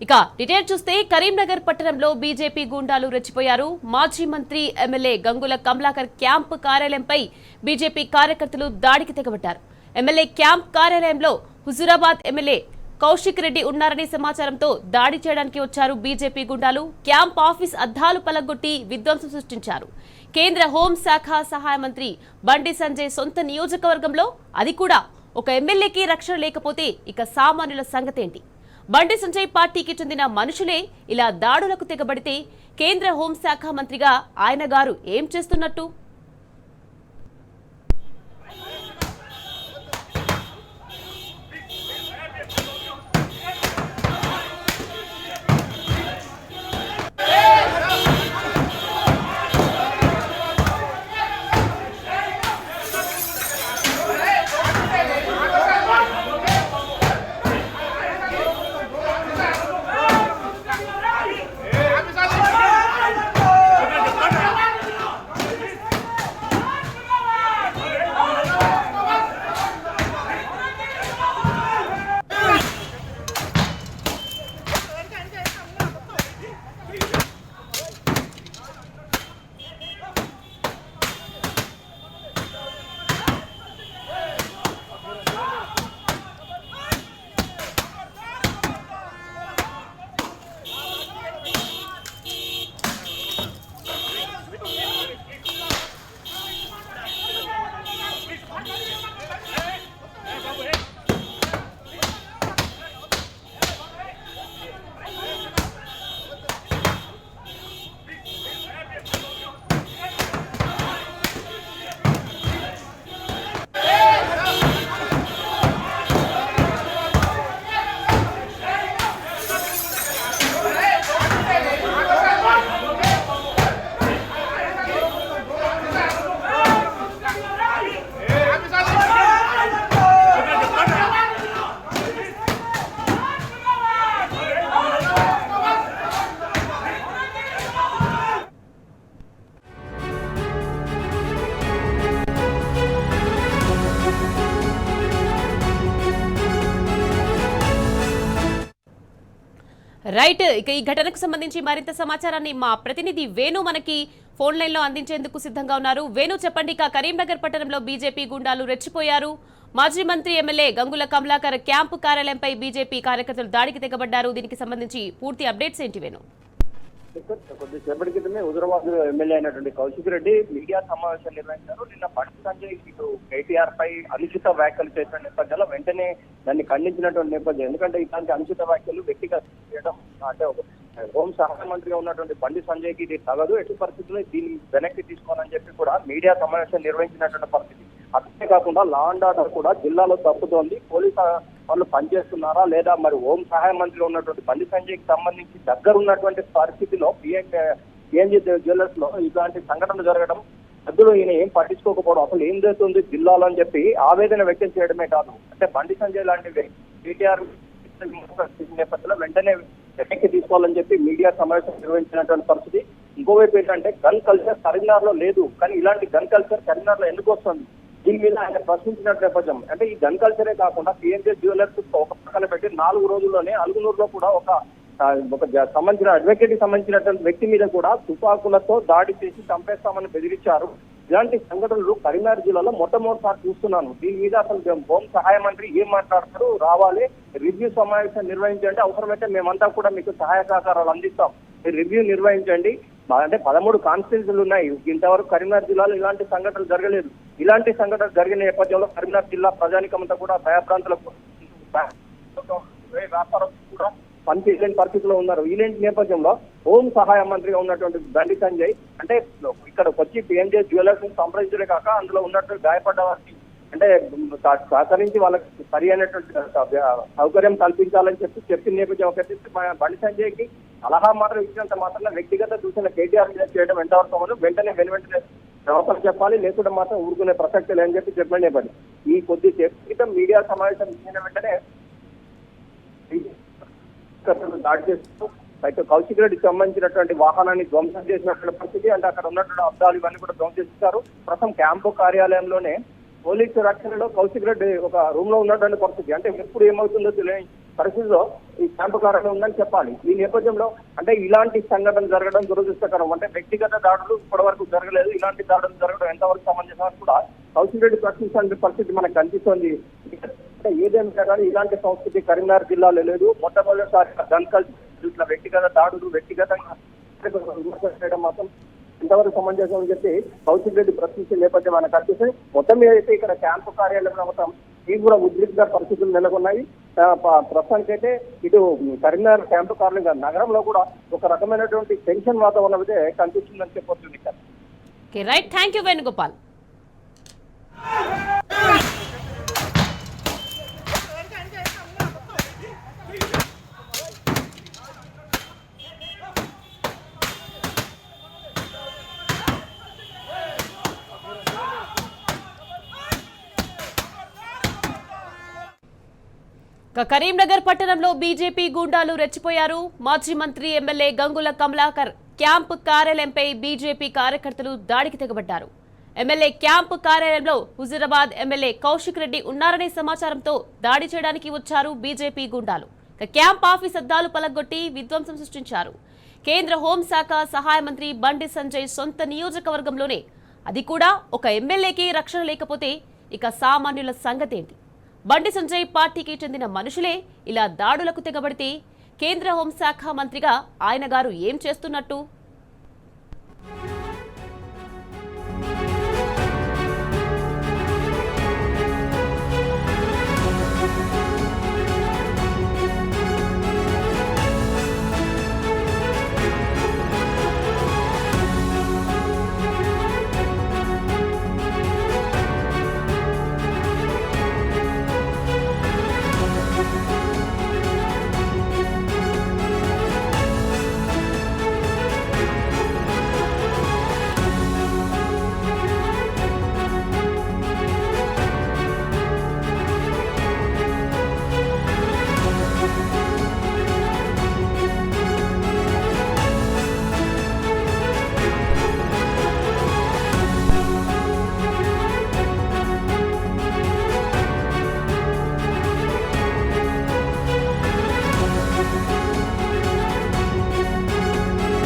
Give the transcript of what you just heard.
ఇక డీటెయిల్ చూస్తే కరీంనగర్ పట్టణంలో బీజేపీ గూండాలు రెచ్చిపోయారు. మాజీ మంత్రి ఎమ్మెల్యే గంగుల కమలాకర్ క్యాంపు కార్యాలయంపై బీజేపీ కార్యకర్తలు దాడికి తెగబడ్డారు. ఎమ్మెల్యే క్యాంప్ కార్యాలయంలో హుజూరాబాద్ ఎమ్మెల్యే కౌశిక్ రెడ్డి ఉన్నారనే సమాచారంతో దాడి చేయడానికి వచ్చారు బీజేపీ గుండాలు. క్యాంప్ ఆఫీస్ అద్దాలు పలగొట్టి విధ్వంసం సృష్టించారు. కేంద్ర హోంశాఖ సహాయ మంత్రి బండి సంజయ్ సొంత నియోజకవర్గంలో అది కూడా ఒక ఎమ్మెల్యేకి రక్షణ లేకపోతే ఇక సామాన్యుల సంగతేంటి? బండి సంజయ్ పార్టీకి చెందిన మనుషులే ఇలా దాడులకు తెగబడితే కేంద్ర హోంశాఖ మంత్రిగా ఆయన గారు ఏం చేస్తున్నట్టు? రైట్. ఇక ఈ ఘటనకు సంబంధించి మరింత సమాచారాన్ని మా ప్రతినిధి వేణు మనకి ఫోన్ లైన్ లో అందించేందుకు సిద్ధంగా ఉన్నారు. వేణు, చెప్పండి. ఇక కరీంనగర్ పట్టణంలో బీజేపీ గుండాలు రెచ్చిపోయారు. మాజీ మంత్రి ఎమ్మెల్యే గంగుల కమలాకర్ క్యాంపు కార్యాలయంపై బీజేపీ కార్యకర్తలు దాడికి తెగబడ్డారు. దీనికి సంబంధించి పూర్తి అప్డేట్స్ ఏంటి వేణు? కొద్దిసేపటి క్రితమే హుజూరాబాద్ ఎమ్మెల్యే అయినటువంటి కౌశిక్ రెడ్డి మీడియా సమావేశం నిర్వహించారు. నిన్న బండి సంజయ్ ఇటు కేటీఆర్ పై అనుచిత వ్యాఖ్యలు చేసిన నేపథ్యంలో వెంటనే దాన్ని ఖండించినటువంటి నేపథ్యం. ఎందుకంటే ఇలాంటి అనుచిత వ్యాఖ్యలు వ్యక్తిగత చేయడం అంటే హోం సహాయ మంత్రిగా ఉన్నటువంటి బండి సంజయ్ కి ఇది తగదు, ఎట్టి పరిస్థితుల్లో దీన్ని వెనక్కి తీసుకోవాలని చెప్పి కూడా మీడియా సమావేశం నిర్వహించినటువంటి పరిస్థితి. అంతేకాకుండా లా అండ్ ఆర్డర్ కూడా జిల్లాలో తప్పుతోంది. పోలీసు వాళ్ళు పనిచేస్తున్నారా లేదా, మరి హోం సహాయ మంత్రి ఉన్నటువంటి బండి సంజయ్ కి సంబంధించి దగ్గరున్నటువంటి పరిస్థితిలో పిఎన్జీ జ్యువెలర్స్ లో ఇలాంటి సంఘటనలు జరగడం, అందులో ఈయన ఏం పట్టించుకోకపోవడం, అసలు ఏం జరుగుతుంది జిల్లాలో అని చెప్పి ఆవేదన వ్యక్తం చేయడమే కాదు, అంటే బండి సంజయ్ లాంటి కేటీఆర్ నేపథ్యంలో వెంటనే వెనక్కి తీసుకోవాలని చెప్పి మీడియా సమావేశం నిర్వహించినటువంటి పరిస్థితి. ఇంకోవైపు ఏంటంటే గన్ కల్చర్ కరీంనగర్ లో లేదు, కానీ ఇలాంటి గన్ కల్చర్ కరీంనగర్ లో ఎందుకు వస్తుంది, దీని మీద ఆయన ప్రశ్నించినట్టు నేపథ్యం. అంటే ఈ గన్ కల్చరే కాకుండా పిఎన్జీ జ్యువెలర్స్ ఒక పక్కన పెట్టి 4 రోజుల్లోనే అలుగునూరులో కూడా ఒక సంబంధించిన అడ్వకేట్ కి సంబంధించినటువంటి వ్యక్తి మీద కూడా తుపాకులతో దాడి చేసి చంపేస్తామని బెదిరించారు. ఇలాంటి సంఘటనలు కరీంనగర్ జిల్లాలో మొట్టమొదటిసారి చూస్తున్నాను. దీని మీద అసలు హోం సహాయ మంత్రి ఏం మాట్లాడతారు, రావాలి రివ్యూ సమావేశం నిర్వహించండి, అవసరమైతే మేమంతా కూడా మీకు సహాయ సహకారాలు అందిస్తాం, రివ్యూ నిర్వహించండి. అంటే 13 కాన్స్టిట్యూన్సీలు ఉన్నాయి. ఇంతవరకు కరీంనగర్ జిల్లాలో ఇలాంటి సంఘటనలు జరగలేదు. ఇలాంటి సంఘటనలు జరిగిన నేపథ్యంలో కరీంనగర్ జిల్లా ప్రజానికమంతా కూడా భయప్రాంతాలకు వ్యాపారం కూడా పనిచేయలేని పరిస్థితిలో ఉన్నారు. ఇలాంటి నేపథ్యంలో హోం సహాయ మంత్రిగా ఉన్నటువంటి బండి సంజయ్ అంటే ఇక్కడ వచ్చి పిఎన్జీ జ్యువెలర్స్ సంప్రదించడే కాక అందులో ఉన్నటువంటి గాయపడ్డ వారికి అంటే సహకరించి వాళ్ళకి సరి అయినటువంటి సౌకర్యం కల్పించాలని చెప్పిన నేపథ్యం ఒకటి. బండి సంజయ్కి సలహా మాత్రం ఇచ్చినంత మాత్రం వ్యక్తిగత దూషణ కేటీఆర్ మీద చేయడం ఎంతవరకు వెంటనే వెంటనే జవాబులు చెప్పాలి, లేకుండా మాత్రం ఊరుకునే ప్రసక్తి లేదని చెప్పి చెప్పండి. ఈ కొద్ది క్రితం మీడియా సమావేశం ఇచ్చిన వెంటనే దాడి చేస్తూ అయితే కౌశిక్ రెడ్డికి సంబంధించినటువంటి వాహనాన్ని ధ్వంసం చేసినటువంటి పరిస్థితి. అంటే అక్కడ ఉన్నటువంటి అద్దాలు ఇవన్నీ కూడా ధ్వంసం చేస్తారు. ప్రస్తుతం క్యాంపు కార్యాలయంలోనే పోలీసు రక్షణలో కౌశిక్ రెడ్డి ఒక రూమ్ లో ఉన్నటువంటి పరిస్థితి. అంటే ఎప్పుడు ఏమవుతుందో పరిస్థితిలో ఈ క్యాంపు కార్యాలయం ఉందని చెప్పాలి. ఈ నేపథ్యంలో అంటే ఇలాంటి సంఘటన జరగడం దురదృష్టకరం. అంటే వ్యక్తిగత దాడులు ఇప్పటివరకు జరగలేదు, ఇలాంటి దాడులు జరగడం ఎంతవరకు సమంజసం కూడా కౌశిక్ రెడ్డి ప్రశ్నించాల్సిన పరిస్థితి మనకు కనిపిస్తోంది. అంటే ఏదేమైనా కానీ ఇలాంటి సంస్కృతి కరీంనగర్ జిల్లాలో లేదు. మొట్టమొదటిసారి దంకల్ ఇట్లా వ్యక్తిగత దాడులు వ్యక్తిగతంగా విమర్శలు చేయడం మాత్రం ఎంతవరకు సమంజసం అని చెప్పి కౌశిక్ రెడ్డి ప్రశ్నించే నేపథ్యం మనకు కనిపిస్తుంది. మొత్తం మీద అయితే ఇక్కడ క్యాంపు కార్యాలయంలో మొత్తం ఇవి కూడా ఉద్రిక్త పరిస్థితులు నెలకొన్నాయి. ప్రస్తుతానికైతే ఇటు కరీంనగర్ క్యాంపు కార్యాలయం నగరంలో కూడా ఒక రకమైనటువంటి టెన్షన్ వాతావరణం అయితే కనిపిస్తుందని చెప్పొచ్చు. Right, thank you Venugopal. Karimnagar పట్టణంలో బీజేపీ గూండాలు రెచ్చిపోయారు. మాజీ మంత్రి ఎమ్మెల్యే గంగుల కమలాకర్ క్యాంపు కార్యాలయంపై బీజేపీ కార్యకర్తలు దాడికి తెగబడ్డారు. ఎమ్మెల్యే క్యాంపు కార్యాలయంలో హుజూరాబాద్ ఎమ్మెల్యే కౌశిక్ రెడ్డి ఉన్నారనే సమాచారంతో దాడి చేయడానికి వచ్చారు బీజేపీ గూండాలు. క్యాంప్ ఆఫీస్ అద్దాలు పలగొట్టి విధ్వంసం సృష్టించారు. కేంద్ర హోంశాఖ సహాయ మంత్రి బండి సంజయ్ సొంత నియోజకవర్గంలోనే, అది కూడా ఒక ఎమ్మెల్యేకి రక్షణ లేకపోతే ఇక సామాన్యుల సంగతేంటి? బండి సంజయ్ పార్టీకి చెందిన మనుషులే ఇలా దాడులకు తెగబడితే కేంద్ర హోంశాఖ మంత్రిగా ఆయన గారు ఏం చేస్తున్నట్టు?